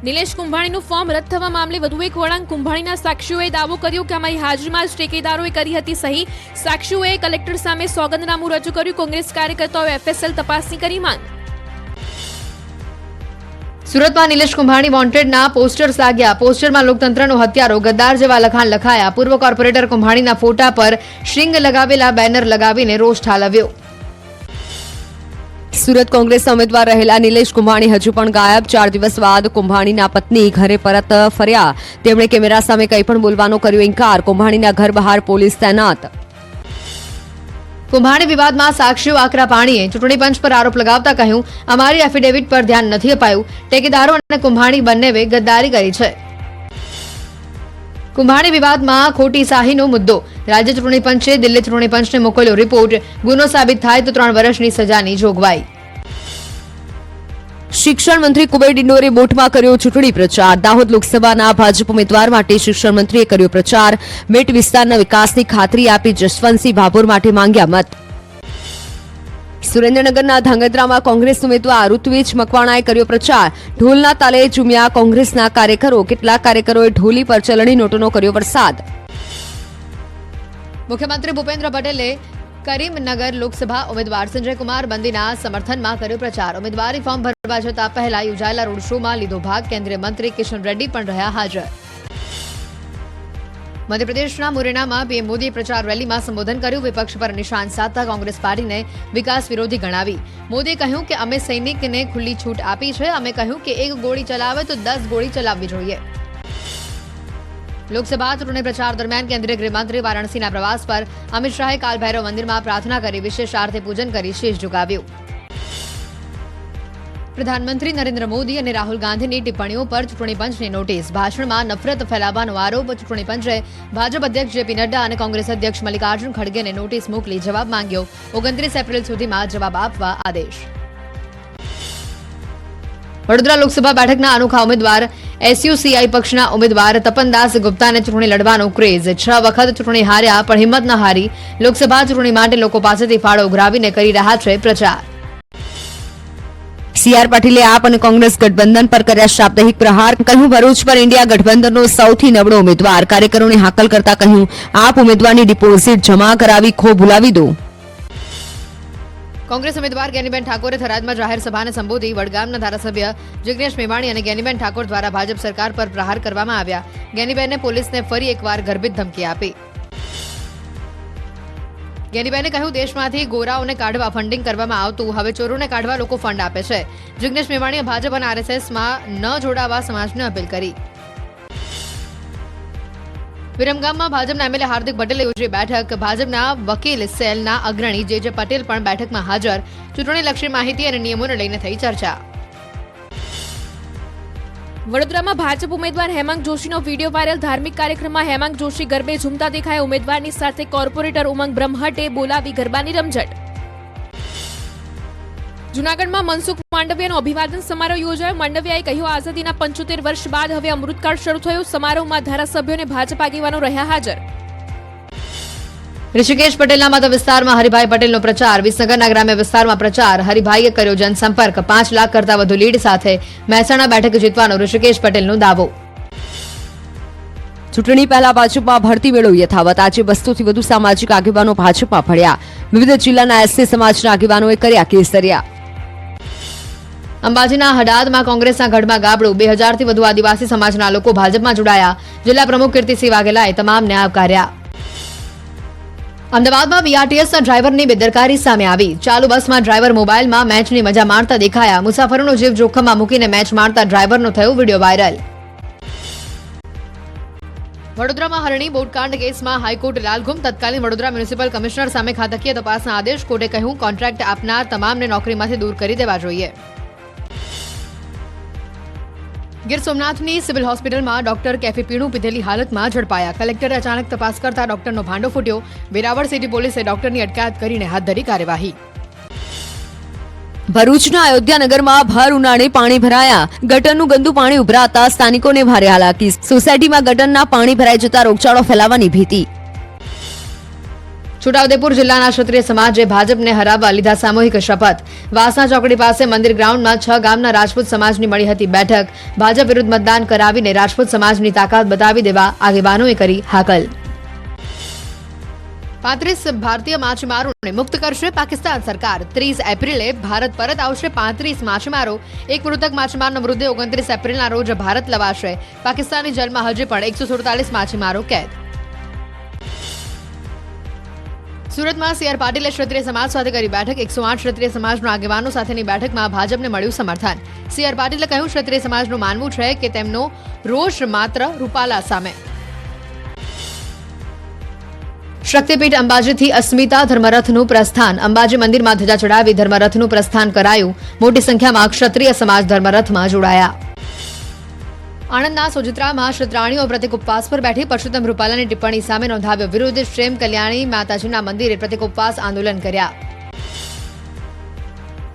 Nilesh કુંભાણીનું form રદ થવા મામલે વધુ એક વળાંક. કુંભાણીના સાક્ષીઓએ દાવો કર્યો કે અમારી હાજરીમાં જ ઠેકેદારોએ કરી હતી સહી. સાક્ષીઓએ કલેક્ટર સામે સોગંદનામું રજૂ કર્યું. કોંગ્રેસ કાર્યકર્તાઓએ FSL તપાસની કરી માંગ. સુરતમાં નિલેશ કુંભાણી વોન્ટેડના પોસ્ટર્સ લાગ્યા. પોસ્ટરમાં લોકતંત્રનો હત્યારો, ગદ્દાર જેવા લખાણ લખાયા. પૂર્વ કોર્પોરેટર કુંભાણીના ફોટા પર શિંગ લગાવેલા બેનર લગાવીને રોષ ઠાલવ્યો. સુરત કોંગ્રેસના ઉમેદવાર રહેલા નિલેશ કુંભાણી હજુ પણ ગાયબ. 4 દિવસ બાદ કુંભાણીના પત્ની ઘરે પરત ફર્યા. તેમણે કેમેરા સામે કંઈ પણ બોલવાનો કર્યો ઇનકાર. કુંભાણીના ઘર બહાર પોલીસ તૈનાત. કુંભાણી વિવાદમાં સાક્ષીઓ આકરા પાણીએ. ચૂંટણી પંચ પર આરોપ લગાવતા કહ્યું, અમારી એફિડેવિટ પર ધ્યાન નથી અપાયું. ઠેકેદારો અને કુંભાણી બંનેએ ગદ્દારી કરી છે. કુંભાણી વિવાદમાં ખોટી શાહીનો મુદ્દો. રાજ્ય ચૂંટણી પંચે દિલ્હી ચૂંટણી પંચને મોકલ્યો રિપોર્ટ. ગુનો સાબિત થાય તો 3 વર્ષની સજાની જોગવાઈ. શિક્ષણ મંત્રી કુબેર ડિંડોરે બોટમાં કર્યો ચૂંટણી પ્રચાર. દાહોદ લોકસભાના ભાજપ ઉમેદવાર માટે શિક્ષણ મંત્રીએ કર્યો પ્રચાર. બેટ વિસ્તારના વિકાસની ખાતરી આપી જસવંતસિંહ ભાભોર માટે માંગ્યા મત. સુરેન્દ્રનગરના ધાંગધ્રામાં કોંગ્રેસ ઉમેદવાર ઋત્વિજ મકવાણાએ કર્યો પ્રચાર. ઢોલના તાલે ઝૂમ્યા કોંગ્રેસના કાર્યકરો. કેટલાક કાર્યકરોએ ઢોલી પર ચલણી નોટોનો કર્યો વરસાદ. મુખ્યમંત્રી ભૂપેન્દ્ર પટેલે કરીમનગર લોકસભા ઉમેદવાર સંજય કુમાર બંદીના સમર્થનમાં કર્યો પ્રચાર. ઉમેદવારી ફોર્મ ભરવા જતા પહેલા યોજાયેલા રોડ શોમાં લીધો ભાગ. કેન્દ્રીય મંત્રી કિશન રેડ્ડી પણ રહ્યા હાજર. મધ્યપ્રદેશના મુરૈનામાં પીએમ મોદીએ પ્રચાર રેલીમાં સંબોધન કર્યું. વિપક્ષ પર નિશાન સાધતા કોંગ્રેસ પાર્ટીને વિકાસ વિરોધી ગણાવી. મોદીએ કહ્યું કે અમે સૈનિકને ખુલ્લી છૂટ આપી છે. અમે કહ્યું કે 1 ગોળી ચલાવે તો 10 ગોળી ચલાવવી જોઈએ. લોકસભા ચૂંટણી પ્રચાર દરમિયાન કેન્દ્રીય ગૃહમંત્રી વારાણસીના પ્રવાસ પર. અમિત શાહે કાલ ભૈરવ મંદિરમાં પ્રાર્થના કરી. વિશેષ આરતી પૂજન કરી શીશ ઝુકાવ્યું. પ્રધાનમંત્રી નરેન્દ્ર મોદી અને રાહુલ ગાંધીની ટિપ્પણીઓ પર ચૂંટણી પંચની નોટિસ. ભાષણમાં નફરત ફેલાવવાનો આરોપ. ચૂંટણી પંચે ભાજપ અધ્યક્ષ જેપી નડ્ડા અને કોંગ્રેસ અધ્યક્ષ મલ્લિકાર્જુન ખડગેને નોટિસ મોકલી જવાબ માંગ્યો. 29 એપ્રિલ સુધીમાં જવાબ આપવા આદેશ. વડોદરા લોકસભા બેઠકના અનોખા ઉમેદવાર SUCI પક્ષના ઉમેદવાર તપનદાસ ગુપ્તાને ચૂંટણી લડવાનો ક્રેઝ. 6 વખત ચૂંટણી હાર્યા પણ હિંમત ન હારી. લોકસભા ચૂંટણી માટે લોકો પાસેથી ફાળો ઉઘરાવીને કરી રહ્યા છે પ્રચાર. CR પાટીલે આપ અને કોંગ્રેસ ગઠબંધન પર કર્યા સાપ્તાહિક પ્રહાર. કહ્યું, ભરૂચ પર ઇન્ડિયા ગઠબંધનનો સૌથી નબળો ઉમેદવાર. કાર્યકરોને હાકલ કરતા કહ્યું, આપ ઉમેદવારની ડિપોઝિટ જમા કરાવી ખો ભૂલાવી દો. કોંગ્રેસ ઉમેદવાર જ્ઞાનીબેન ઠાકોરે થરાદમાં જાહેર સભાને સંબોધી. વડગામના ધારાસભ્ય જિગ્નેશ મેવાણી અને જ્ઞાનીબેન ઠાકોર દ્વારા ભાજપ સરકાર પર પ્રહાર કરવામાં આવ્યા. જ્ઞાનીબેને પોલીસને ફરી એકવાર ગર્ભિત ધમકી આપી. જ્ઞાનીબેને કહ્યું, દેશમાંથી ગોરાઓને કાઢવા ફંડિંગ કરવામાં આવતું, હવે ચોરોને કાઢવા લોકો ફંડ આપે છે. જિગ્નેશ મેવાણીએ ભાજપ અને RSSમાં ન જોડાવા સમાજને અપીલ કરી. વિરમગામમાં ભાજપના MLA હાર્દિક પટેલે યોજી બેઠક. ભાજપના વકીલ સેલના અગ્રણી JJ પટેલ પણ બેઠકમાં હાજર. ચૂંટણીલક્ષી માહિતી અને નિયમોને લઈને થઈ ચર્ચા. વડોદરામાં ભાજપ ઉમેદવાર હેમાંગ જોશીનો વિડીયો વાયરલ. ધાર્મિક કાર્યક્રમમાં હેમાંગ જોશી ગરબે ઝૂમતા દેખાયા. ઉમેદવારની સાથે કોર્પોરેટર ઉમંગ બ્રહ્મભટ્ટે બોલાવી ગરબાની રમઝટ. જૂનાગઢમાં મનસુખ માંડવિયાનો અભિવાદન સમારોહ યોજાયો. માંડવિયાએ કહ્યું, આઝાદીના 75 વર્ષ બાદ હવે અમૃતકાળ શરૂ થયો. સમારોહમાં ધારાસભ્યો અને ભાજપ આગેવાનો રહ્યા હાજર. ઋષિકેશ પટેલના મત વિસ્તારમાં હરિભાઈ પટેલનો પ્રચાર. વિસનગરના ગ્રામ્ય વિસ્તારમાં પ્રચાર. હરિભાઈએ કર્યો જનસંપર્ક. 5 લાખ કરતા વધુ લીડ સાથે મહેસાણા બેઠક જીતવાનો ઋષિકેશ પટેલનો દાવો. ચૂંટણી પહેલા ભાજપમાં ભરતી મેળો યથાવત. આજે 200 થી વધુ સામાજિક આગેવાનો ભાજપમાં ભળ્યા. વિવિધ જિલ્લાના SC સમાજના આગેવાનોએ કર્યા કેસરિયા. અંબાજીના હડાદમાં કોંગ્રેસના ગઢમાં ગાબડું. 2000 થી વધુ આદિવાસી સમાજના લોકો ભાજપમાં જોડાયા. જિલ્લા પ્રમુખ કીર્તિસિંહ વાઘેલાએ તમામને આવકાર્યા. અમદાવાદમાં BRTSના ડ્રાઈવરની બેદરકારી સામે આવી. ચાલુ બસમાં ડ્રાઈવર મોબાઈલમાં મેચની મજા માણતા દેખાયા. મુસાફરોનો જીવ જોખમમાં મૂકીને મેચ માણતા ડ્રાઈવરનો થયો વિડીયો વાયરલ. વડોદરામાં હરણી બોટકાંડ કેસમાં હાઈકોર્ટ લાલઘુમ. તત્કાલીન વડોદરા મ્યુનિસિપલ કમિશનર સામે ખાતાકીય તપાસના આદેશ. કોર્ટે કહ્યું, કોન્ટ્રાક્ટ આપનાર તમામને નોકરીમાંથી દૂર કરી દેવા જોઈએ. ગીર સોમનાથની સિવિલ હોસ્પિટલમાં ડોક્ટર કેફી પીણું પીધેલી હાલતમાં ઝડપાયા. કલેક્ટરે અચાનક તપાસ કરતા ડોક્ટરનો ભાંડો ફૂટ્યો. વેરાવળ સિટી પોલીસે ડોક્ટરની અટકાયત કરીને હાથ ધરી કાર્યવાહી. ભરૂચના અયોધ્યાનગરમાં ભર ઉનાળે પાણી ભરાયા. ગટરનું ગંદુ પાણી ઉભરાતા સ્થાનિકોને ભારે હાલાકી. સોસાયટીમાં ગટરના પાણી ભરાઈ જતા રોગચાળો ફેલાવાની ભીતિ. છોટાઉદેપુર જિલ્લાના ક્ષત્રિય સમાજે ભાજપને હરાવવા લીધા સામૂહિક શપથ. વાસણા ચોકડી પાસે મંદિર ગ્રાઉન્ડમાં 6 ગામના રાજપૂત સમાજની મળી હતી બેઠક. ભાજપ વિરુદ્ધ મતદાન કરાવીને રાજપૂત સમાજની તાકાત બતાવી દેવા આગેવાનોએ કરી હાકલ. 35 ભારતીય માછીમારોને મુક્ત કરશે પાકિસ્તાન સરકાર. 30 એપ્રિલે ભારત પરત આવશે 35 માછીમારો. એક મૃતક માછીમારનો મૃતદેહ 29 એપ્રિલના રોજ ભારત લવાશે. પાકિસ્તાની જેલમાં હજી પણ 147 માછીમારો કેદ. સુરતમાં સીઆર પાટીલે ક્ષત્રિય સમાજ સાથે કરી બેઠક. 108 ક્ષત્રિય સમાજના આગેવાનો સાથેની બેઠકમાં ભાજપને મળ્યું સમર્થન. સીઆર પાટીલે કહ્યું, ક્ષત્રિય સમાજનું માનવું છે કે તેમનો રોષ માત્ર રૂપાલા સામે. શક્તિપીઠ અંબાજીથી અસ્મિતા ધર્મરથનું પ્રસ્થાન. અંબાજી મંદિરમાં ધજા ચડાવી ધર્મરથનું પ્રસ્થાન કરાયું. મોટી સંખ્યામાં ક્ષત્રિય સમાજ ધર્મરથમાં જોડાયા. આણંદના સોજિત્રામાં ક્ષત્રાણીઓ પ્રતિક ઉપવાસ પર બેઠી. પરસોત્તમ રૂપાલાની ટિપ્પણી સામે નોંધાવ્યો વિરોધ. શ્રેમ કલ્યાણી માતાજીના મંદિરે પ્રતિક ઉપવાસ આંદોલન કર્યા.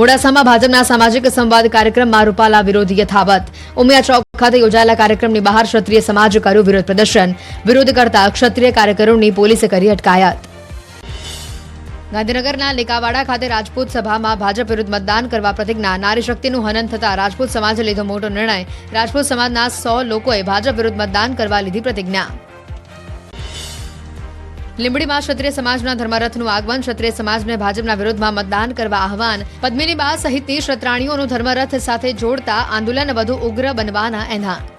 મોડાસામાં ભાજપના સામાજિક સંવાદ કાર્યક્રમમાં રૂપાલા વિરોધ યથાવત. ઉમિયા ચોક ખાતે યોજાયેલા કાર્યક્રમની બહાર ક્ષત્રિય સમાજે કર્યું વિરોધ પ્રદર્શન. વિરોધ કરતા ક્ષત્રિય કાર્યકરોની પોલીસે કરી અટકાયત. ગાંધીનગરના લેકાવાડા ખાતે રાજપૂત સભામાં ભાજપ વિરુદ્ધ મતદાન કરવા પ્રતિજ્ઞા. નારી શક્તિનું હનન થતા રાજપૂત સમાજે લીધો મોટો નિર્ણય. રાજપૂત સમાજના 100 લોકોએ ભાજપ વિરુદ્ધ મતદાન કરવા લીધી પ્રતિજ્ઞા. લીંબડીમાં ક્ષત્રિય સમાજના ધર્મરથનું આગમન. ક્ષત્રિય સમાજને ભાજપના વિરોધમાં મતદાન કરવા આહવાન. પદ્મિની બા સહિતની ક્ષત્રાણીઓનું ધર્મરથ સાથે જોડતા આંદોલન વધુ ઉગ્ર બનવાના એંધાણ.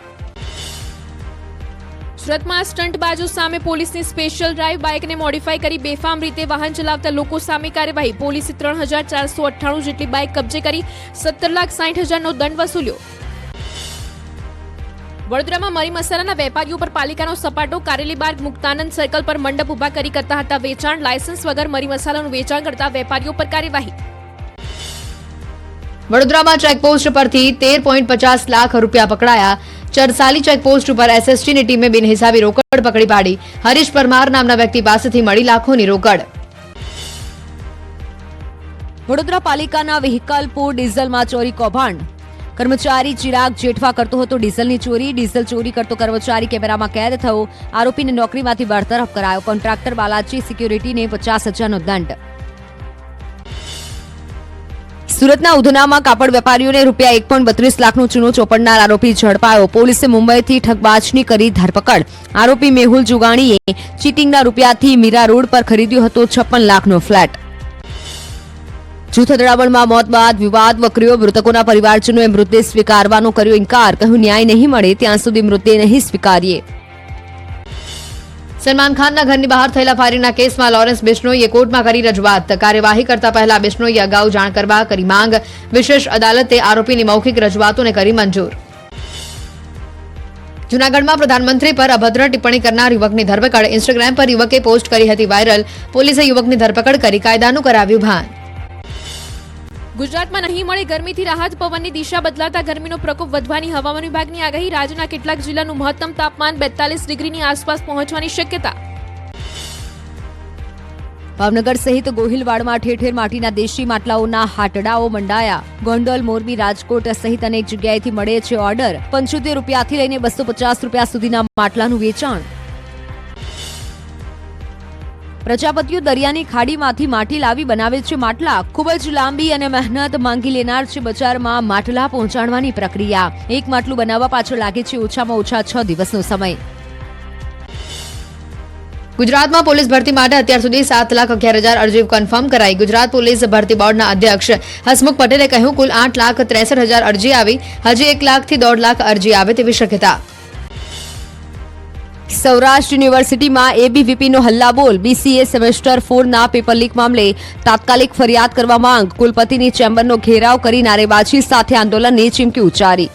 સુરતમાં સ્ટંટબાજો સામે પોલીસની સ્પેશિયલ ડ્રાઈવ. બાઇકને મોડિફાઈ કરી બેફામ રીતે વાહન ચલાવતા લોકો સામે કાર્યવાહી. પોલીસે 3498 જેટલી બાઇક કબજે કરી 17,60,000નો દંડ વસૂલ્યો. વડોદરામાં મરી મસાલાના વેપારીઓ પર પાલિકાનો સપાટો. કારેલીબાગ મુક્તાનંદ સર્કલ પર મંડપ ઉભા કરી કરતા હતા વેચાણ. લાયસન્સ વગર મરી મસાલાનું વેચાણ કરતા વેપારીઓ પર કાર્યવાહી. વડોદરામાં ચેકપોસ્ટ પરથી 13.50 લાખ રૂપિયા પકડાયા. ચરસાલી ચેકપોસ્ટ ઉપર એસએસટીની ટીમે બિનહિસાબી રોકડ પકડી પાડી. હરીશ પરમાર નામના વ્યક્તિ પાસેથી મળી લાખોની રોકડ. વડોદરા પાલિકાના વ્હીકલ પૂર ડીઝલમાં ચોરી કૌભાંડ. કર્મચારી ચિરાગ જેઠવા કરતો હતો ડીઝલની ચોરી. ડીઝલ ચોરી કરતો કર્મચારી કેમેરામાં કેદ થયો. આરોપીને નોકરીમાંથી બરતરફ કરાયો. કોન્ટ્રાક્ટર બાલાજી સિક્યુરિટીને 50,000નો દંડ. સુરતના ઉધનામાં કાપડ વેપારીઓને રૂપિયા 1.32 લાખનો ચૂનો ચોપડનાર આરોપી ઝડપાયો. પોલીસે મુંબઈથી ઠગબાજની કરી ધરપકડ. આરોપી મેહુલ જુગાણીએ ચીટિંગના રૂપિયાથી મીરા રોડ પર ખરીદ્યો હતો 56 લાખનો ફ્લેટ. જૂથ અથડામણમાં મોત બાદ વિવાદ વકર્યો. મૃતકોના પરિવારજનોએ મૃતદેહ સ્વીકારવાનો કર્યો ઇનકાર. કહ્યું, ન્યાય નહીં મળે ત્યાં સુધી મૃતદેહ નહીં સ્વીકારીએ. સલમાન ખાનના ઘરની બહાર થયેલા ફાયરિંગના કેસમાં લોરેન્સ બિશ્નોઈએ કોર્ટમાં કરી રજૂઆત. કાર્યવાહી કરતા પહેલા બિશ્નોઈએ અગાઉ જાણ કરવા કરી માંગ. વિશેષ અદાલતે આરોપીની મૌખિક રજૂઆતોને કરી મંજૂર. જૂનાગઢમાં પ્રધાનમંત્રી પર અભદ્ર ટિપ્પણી કરનાર યુવકની ધરપકડ. ઇન્સ્ટાગ્રામ પર યુવકે પોસ્ટ કરી હતી વાયરલ. પોલીસે યુવકની ધરપકડ કરી કાયદાનું કરાવ્યું ભાન. ગુજરાતમાં નહીં મળે ગરમીથી રાહત. પવનની દિશા બદલાતા ગરમીનો પ્રકોપ વધવાની હવામાન વિભાગની આગાહી. રાજ્યના કેટલાક જિલ્લાનું મહત્તમ તાપમાન 42 ડિગ્રીની આસપાસ પહોંચવાની શક્યતા. ભાવનગર સહિત ગોહિલવાડમાં ઠેર ઠેર માટીના દેશી માટલાઓના હાટડાઓ મંડાયા. ગોંડલ, મોરબી, રાજકોટ સહિત અનેક જગ્યાએથી મળે છે ઓર્ડર. 75 રૂપિયાથી લઈને 250 રૂપિયા સુધીના માટલાનું વેચાણ. પ્રજાપતિઓ દરિયાની ખાડીમાંથી માટી લાવી બનાવે છે માટલા. ખૂબ જ લાંબી અને મહેનત માંગી લેનાર છે બજારમાં માટલા પહોંચાડવાની પ્રક્રિયા. એક માટલું બનાવવા પાછળ લાગે છે ઓછામાં ઓછા 6 દિવસનો સમય. ગુજરાતમાં પોલીસ ભરતી માટે અત્યાર સુધી 7,11,000 અરજી કન્ફર્મ કરાઈ. ગુજરાત પોલીસ ભરતી બોર્ડના અધ્યક્ષ હસમુખ પટેલે કહ્યું, કુલ 8,63,000 અરજી આવી. હજી 1 લાખથી 1.5 લાખ અરજી આવે તેવી શક્યતા. સૌરાષ્ટ્ર યુનિવર્સિટીમાં એબીવીપીનો હલ્લાબોલ. બીસીએ સેમેસ્ટર 4ના પેપર લીક મામલે તાત્કાલિક ફરિયાદ કરવા માંગ. કુલપતિની ચેમ્બરનો ઘેરાવ કરી નારેબાજી સાથે આંદોલનની ચીમકી ઉચ્ચારી.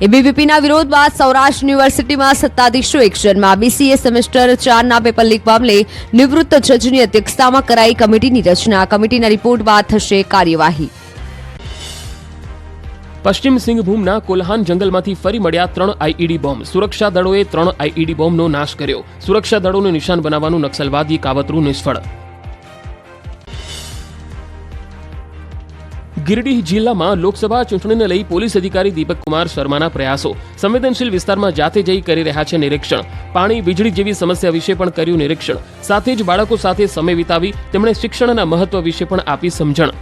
એબીવીપીના વિરોધ બાદ સૌરાષ્ટ્ર યુનિવર્સિટીમાં સત્તાધીશો એક્શનમાં. બીસીએ સેમેસ્ટર 4ના પેપર લીક મામલે નિવૃત્ત જજની અધ્યક્ષતામાં કરાઈ કમિટીની રચના. કમિટીના રિપોર્ટ બાદ થશે કાર્યવાહી. પશ્ચિમ સિંહભૂમના કોલ્હાન જંગલમાંથી ફરી મળ્યા 3 આઈઈડી બોમ્બ. સુરક્ષા દળોએ 3 આઈઈડી બોમ્બનો નાશ કર્યો. સુરક્ષા દળોને નિશાન બનાવવાનું નક્સલવાદી કાવતરું નિષ્ફળ. ગિરડીહ જિલ્લામાં લોકસભા ચૂંટણીને લઈ પોલીસ અધિકારી દીપક કુમાર શર્માના પ્રયાસો સંવેદનશીલ વિસ્તારમાં જાતે જઈ કરી રહ્યા છે નિરીક્ષણ પાણી વીજળી જેવી સમસ્યા વિશે પણ કર્યું નિરીક્ષણ સાથે જ બાળકો સાથે સમય વિતાવી તેમણે શિક્ષણના મહત્વ વિશે પણ આપી સમજણ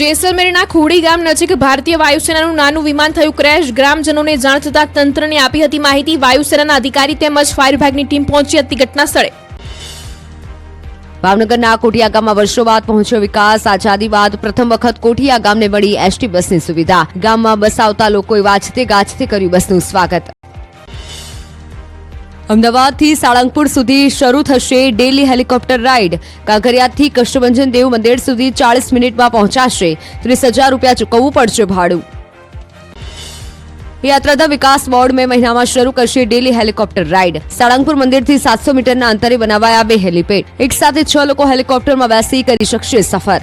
જેસલમેરના ખોડી ગામ નજીક ભારતીય વાયુસેનાનું નાનું વિમાન થયું ક્રેશ ગ્રામજનોને જાણ થતાં તંત્રને આપી હતી માહિતી વાયુસેનાના અધિકારી તેમજ ફાયર વિભાગની ટીમ પહોંચી હતી ઘટના સ્થળે ભાવનગરના કોઠિયા ગામમાં વર્ષો બાદ પહોંચ્યો વિકાસ આઝાદી બાદ પ્રથમ વખત કોઠિયા ગામને મળી એસટી બસની સુવિધા ગામમાં બસ આવતા લોકોએ વાજતે ગાજતે કર્યું બસનું સ્વાગત અમદાવાદથી સાળંગપુર સુધી શરૂ થશે daily helicopter ride કાંકરિયાથી Kashtabhanjan Dev મંદિર સુધી 40 મિનિટમાં પહોંચાશે 30,000 રૂપિયા ચૂકવવું પડશે ભાડું યાત્રાધામ વિકાસ બોર્ડ મે મહિનામાં શરૂ કરશે ડેલી હેલિકોપ્ટર રાઇડ સાળંગપુર મંદિરથી 700 મીટરના અંતરે બનાવાયા 2 હેલીપેડ એક સાથે 6 લોકો હેલિકોપ્ટરમાં બેસી કરી શકશે સફર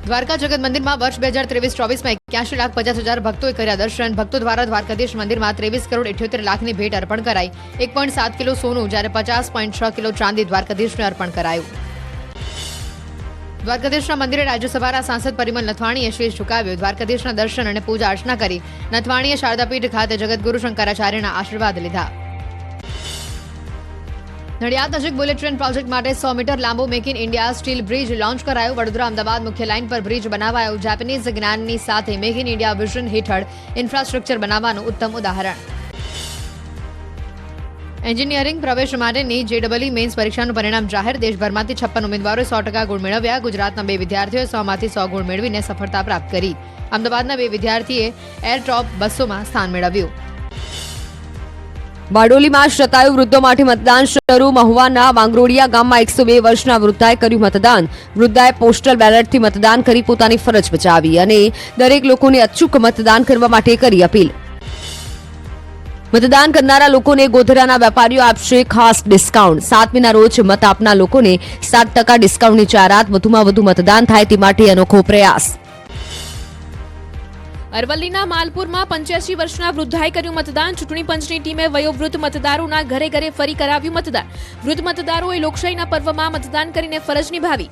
દ્વારકા જગત મંદિરમાં વર્ષ 2023-24માં 81,50,000 ભક્તોએ કર્યા દર્શન ભક્તો દ્વારા દ્વારકાધીશ મંદિરમાં 23 કરોડ 78 લાખની ભેટ અર્પણ કરાઈ 1.7 કિલો સોનું જ્યારે 50.6 કિલો ચાંદી દ્વારકાધીશને અર્પણ કરાયું દ્વારકાધીશના મંદિરે રાજ્યસભાના સાંસદ પરિમલ નથવાણીએ શીશ ઝુકાવ્યો દ્વારકાધીશના દર્શન અને પૂજા અર્ચના કરી નથવાણીએ શારદાપીઠ ખાતે જગતગુરુ શંકરાચાર્યના આશીર્વાદ લીધા નડિયાદ નજીક બુલેટ ટ્રેન પ્રોજેક્ટ માટે 100 મીટર લાંબો make in India steel bridge launch કરાયો વડોદરા અમદાવાદ મુખ્ય લાઇન પર બ્રિજ બનાવાયો જાપાનીઝ જ્ઞાનની સાથે મેક ઇન ઇન્ડિયા વિઝન હેઠળ ઇન્ફ્રાસ્ટ્રક્ચર બનાવવાનું ઉત્તમ ઉદાહરણ એન્જિનિયરિંગ પ્રવેશ માટેની જેડબલઈ મેન્સ પરીક્ષાનું પરિણામ જાહેર દેશભરમાંથી 56 ઉમેદવારોએ 100% ગુણ મેળવ્યા ગુજરાતના 2 વિદ્યાર્થીઓએ 100માંથી 100 ગુણ મેળવીને સફળતા પ્રાપ્ત કરી અમદાવાદના 2 વિદ્યાર્થીએ એર ટોપ 200માં સ્થાન મેળવ્યું બારડોલીમાં શતાયુ વૃદ્ધો માટે મતદાન શરૂ મહુવાના વાંગરોડિયા ગામમાં 102 વર્ષના વૃદ્ધાએ કર્યું મતદાન વૃદ્ધાએ પોસ્ટલ બેલેટથી મતદાન કરી પોતાની ફરજ બજાવી અને દરેક લોકોને અચૂક મતદાન કરવા માટે કરી અપીલ મતદાન કરનારા લોકોને ગોધરાના વેપારીઓ આપશે ખાસ ડિસ્કાઉન્ટ 7મીના રોજ મત આપનાર લોકોને 7% ડિસ્કાઉન્ટની જાહેરાત વધુમાં વધુ મતદાન થાય તે માટે અનોખો પ્રયાસ અરવલ્લીના માલપુરમાં 85 વર્ષના વૃદ્ધાએ કર્યું મતદાન ચૂંટણી પંચની ટીમે વયોવૃદ્ધ મતદારોના ઘરે ઘરે ફરી કરાવ્યું મતદાન વૃદ્ધ મતદારોએ લોકશાહીના પર્વમાં મતદાન કરીને ફરજ નિભાવી